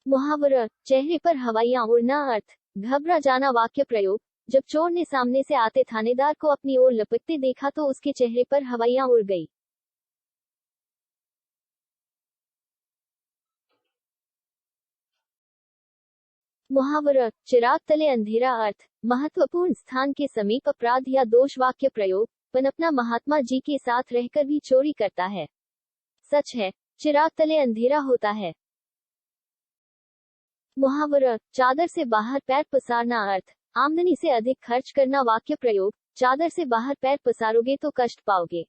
मुहावरा चेहरे पर हवाइयां उड़ना अर्थ घबरा जाना। वाक्य प्रयोग जब चोर ने सामने से आते थानेदार को अपनी ओर लपकते देखा तो उसके चेहरे पर हवाइयां उड़ गई। मुहावरा चिराग तले अंधेरा अर्थ महत्वपूर्ण स्थान के समीप अपराध या दोष। वाक्य प्रयोग पनपना महात्मा जी के साथ रहकर भी चोरी करता है। सच है, चिराग तले अंधेरा होता है। मुहावरा चादर से बाहर पैर पसारना अर्थ आमदनी से अधिक खर्च करना। वाक्य प्रयोग चादर से बाहर पैर पसारोगे तो कष्ट पाओगे।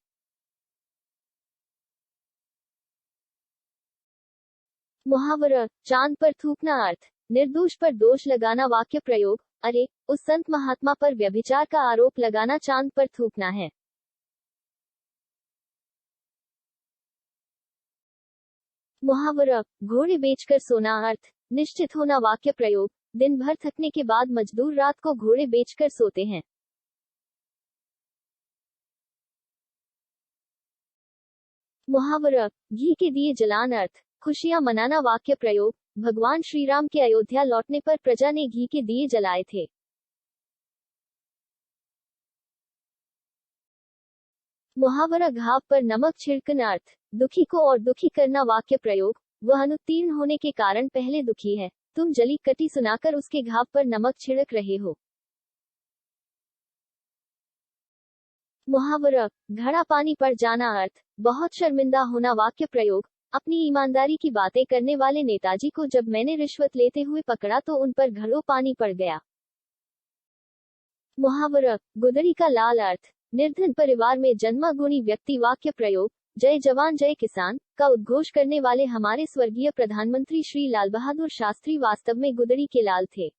मुहावरा चांद पर थूकना अर्थ निर्दोष पर दोष लगाना। वाक्य प्रयोग अरे उस संत महात्मा पर व्यभिचार का आरोप लगाना चांद पर थूकना है। मुहावरा घोड़े बेचकर सोना अर्थ निश्चित होना। वाक्य प्रयोग दिन भर थकने के बाद मजदूर रात को घोड़े बेचकर सोते हैं। मुहावरा घी के दिए जलान अर्थ खुशियां मनाना। वाक्य प्रयोग भगवान श्री राम के अयोध्या लौटने पर प्रजा ने घी के दिए जलाए थे। मुहावरा घाव पर नमक छिड़कना अर्थ दुखी को और दुखी करना। वाक्य प्रयोग वह अनुत्तीर्ण होने के कारण पहले दुखी है, तुम जली कटी सुनाकर उसके घाव पर नमक छिड़क रहे हो। मुहावरा घड़ा पानी पर जाना अर्थ बहुत शर्मिंदा होना। वाक्य प्रयोग अपनी ईमानदारी की बातें करने वाले नेताजी को जब मैंने रिश्वत लेते हुए पकड़ा तो उन पर घड़ों पानी पड़ गया। मुहावरा गुदड़ी का लाल अर्थ निर्धन परिवार में जन्मा गुणी व्यक्ति। वाक्य प्रयोग जय जवान जय किसान का उद्घोष करने वाले हमारे स्वर्गीय प्रधानमंत्री श्री लाल बहादुर शास्त्री वास्तव में गुदड़ी के लाल थे।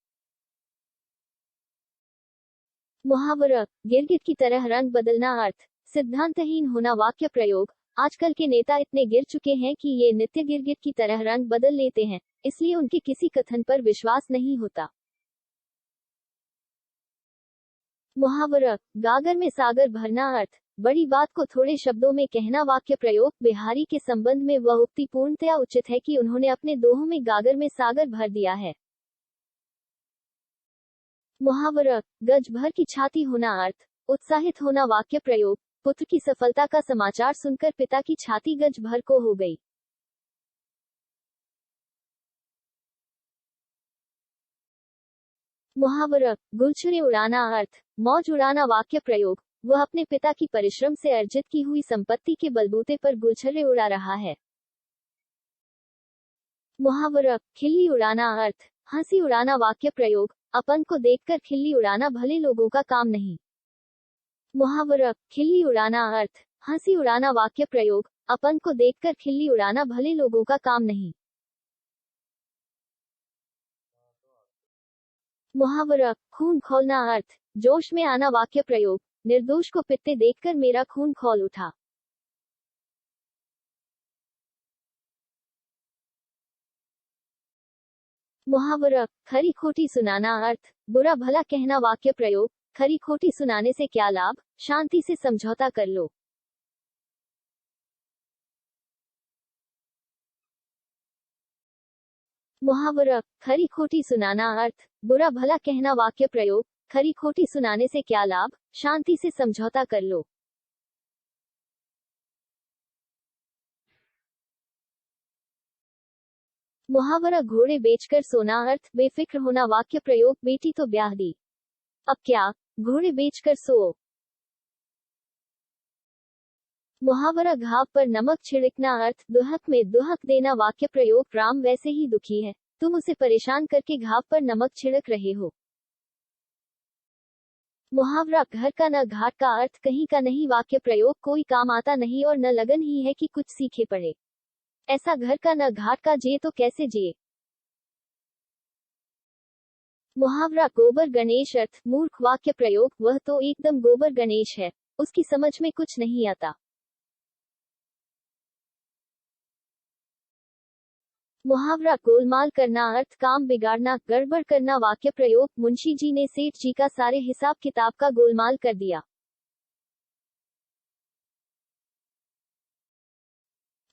मुहावरा गिरगिट की तरह रंग बदलना अर्थ सिद्धांतहीन होना। वाक्य प्रयोग आजकल के नेता इतने गिर चुके हैं कि ये नित्य गिरगिट की तरह रंग बदल लेते हैं, इसलिए उनके किसी कथन पर विश्वास नहीं होता। मुहावरा गागर में सागर भरना अर्थ बड़ी बात को थोड़े शब्दों में कहना। वाक्य प्रयोग बिहारी के संबंध में वह उक्ति पूर्णतया उचित है कि उन्होंने अपने दोहों में गागर में सागर भर दिया है। मुहावरा गज भर की छाती होना अर्थ उत्साहित होना। वाक्य प्रयोग पुत्र की सफलता का समाचार सुनकर पिता की छाती गज भर को हो गई। मुहावरा गुलछुरे उड़ाना अर्थ मौज उड़ाना। वाक्य प्रयोग वह अपने पिता की परिश्रम से अर्जित की हुई संपत्ति के बलबूते पर गुलछर्रे उड़ा रहा है। मुहावरा खिल्ली उड़ाना अर्थ हंसी उड़ाना। वाक्य प्रयोग अपन को देखकर खिल्ली उड़ाना भले लोगों का काम नहीं। मुहावरा खिल्ली उड़ाना अर्थ हंसी उड़ाना। वाक्य प्रयोग अपन को देखकर खिल्ली उड़ाना भले लोगों का काम नहीं। मुहावरा खून खौलना अर्थ जोश में आना। वाक्य प्रयोग निर्दोष को पिटते देखकर मेरा खून खौल उठा। मुहावरा खरी खोटी सुनाना अर्थ बुरा भला कहना। वाक्य प्रयोग खरी खोटी सुनाने से क्या लाभ, शांति से समझौता कर लो। मुहावरा खरी खोटी सुनाना अर्थ बुरा भला कहना। वाक्य प्रयोग खरी खोटी सुनाने से क्या लाभ, शांति से समझौता कर लो। मुहावरा घोड़े बेचकर सोना अर्थ बेफिक्र होना। वाक्य प्रयोग बेटी तो ब्याह दी, अब क्या, घोड़े बेचकर सो। मुहावरा घाव पर नमक छिड़कना अर्थ दुहक में दुहक देना। वाक्य प्रयोग राम वैसे ही दुखी है, तुम उसे परेशान करके घाव पर नमक छिड़क रहे हो। मुहावरा घर का न घाट का अर्थ कहीं का नहीं। वाक्य प्रयोग कोई काम आता नहीं और न लगन ही है कि कुछ सीखे पड़े, ऐसा घर का न घाट का जिए तो कैसे जिए। मुहावरा गोबर गणेश अर्थ मूर्ख। वाक्य प्रयोग वह तो एकदम गोबर गणेश है, उसकी समझ में कुछ नहीं आता। मुहावरा गोलमाल करना अर्थ काम बिगाड़ना, गड़बड़ करना। वाक्य प्रयोग मुंशी जी ने सेठ जी का सारे हिसाब किताब का गोलमाल कर दिया।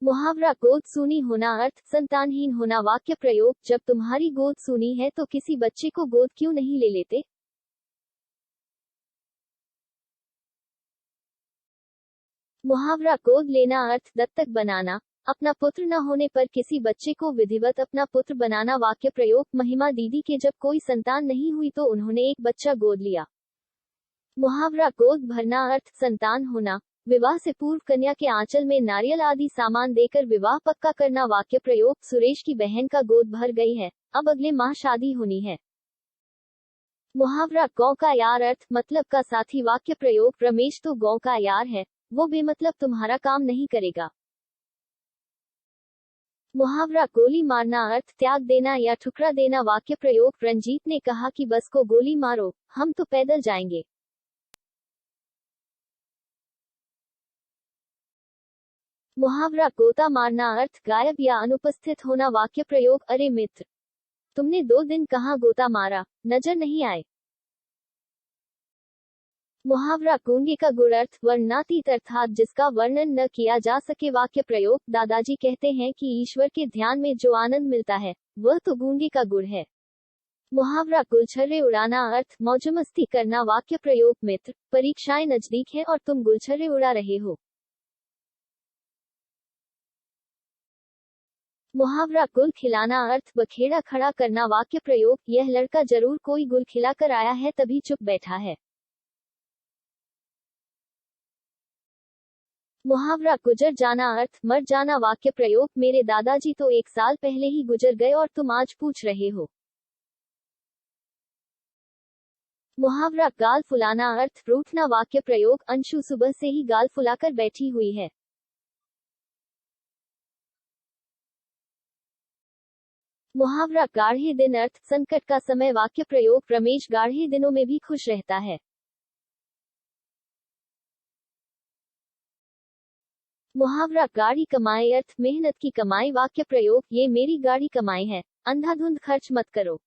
मुहावरा गोद सूनी होना अर्थ संतानहीन होना वाक्य प्रयोग जब तुम्हारी गोद सूनी है तो किसी बच्चे को गोद क्यों नहीं ले लेते। मुहावरा गोद लेना अर्थ दत्तक बनाना अपना पुत्र न होने पर किसी बच्चे को विधिवत अपना पुत्र बनाना वाक्य प्रयोग महिमा दीदी के जब कोई संतान नहीं हुई तो उन्होंने एक बच्चा गोद लिया। मुहावरा गोद भरना अर्थ संतान होना विवाह से पूर्व कन्या के आंचल में नारियल आदि सामान देकर विवाह पक्का करना वाक्य प्रयोग सुरेश की बहन का गोद भर गई है, अब अगले माह शादी होनी है। मुहावरा गौ का यार अर्थ मतलब का साथी वाक्य प्रयोग रमेश तो गौ का यार है, वो बेमतलब तुम्हारा काम नहीं करेगा। मुहावरा गोली मारना अर्थ त्याग देना या ठुकरा देना वाक्य प्रयोग रंजीत ने कहा कि बस को गोली मारो, हम तो पैदल जाएंगे। मुहावरा गोता मारना अर्थ गायब या अनुपस्थित होना वाक्य प्रयोग अरे मित्र, तुमने 2 दिन कहाँ गोता मारा, नजर नहीं आए। मुहावरा गूंगे का गुण अर्थ वर्णनातीत अर्थात जिसका वर्णन न किया जा सके वाक्य प्रयोग दादाजी कहते हैं कि ईश्वर के ध्यान में जो आनंद मिलता है वह तो गूंगे का गुण है। मुहावरा गुलछर्रे उड़ाना अर्थ मौजमस्ती करना वाक्य प्रयोग मित्र, परीक्षाएं नजदीक है और तुम गुलछर्रे उड़ा रहे हो। मुहावरा गुल खिलाना अर्थ बखेड़ा खड़ा करना वाक्य प्रयोग यह लड़का जरूर कोई गुल खिलाकर आया है तभी चुप बैठा है। मुहावरा गुजर जाना अर्थ मर जाना वाक्य प्रयोग मेरे दादाजी तो 1 साल पहले ही गुजर गए और तुम आज पूछ रहे हो। मुहावरा गाल फुलाना अर्थ रूठना वाक्य प्रयोग अंशु सुबह से ही गाल फुलाकर बैठी हुई है। मुहावरा गाढ़े दिन अर्थ संकट का समय वाक्य प्रयोग रमेश गाढ़े दिनों में भी खुश रहता है। मुहावरा गाढ़ी कमाई अर्थ मेहनत की कमाई वाक्य प्रयोग ये मेरी गाढ़ी कमाई है, अंधाधुंध खर्च मत करो।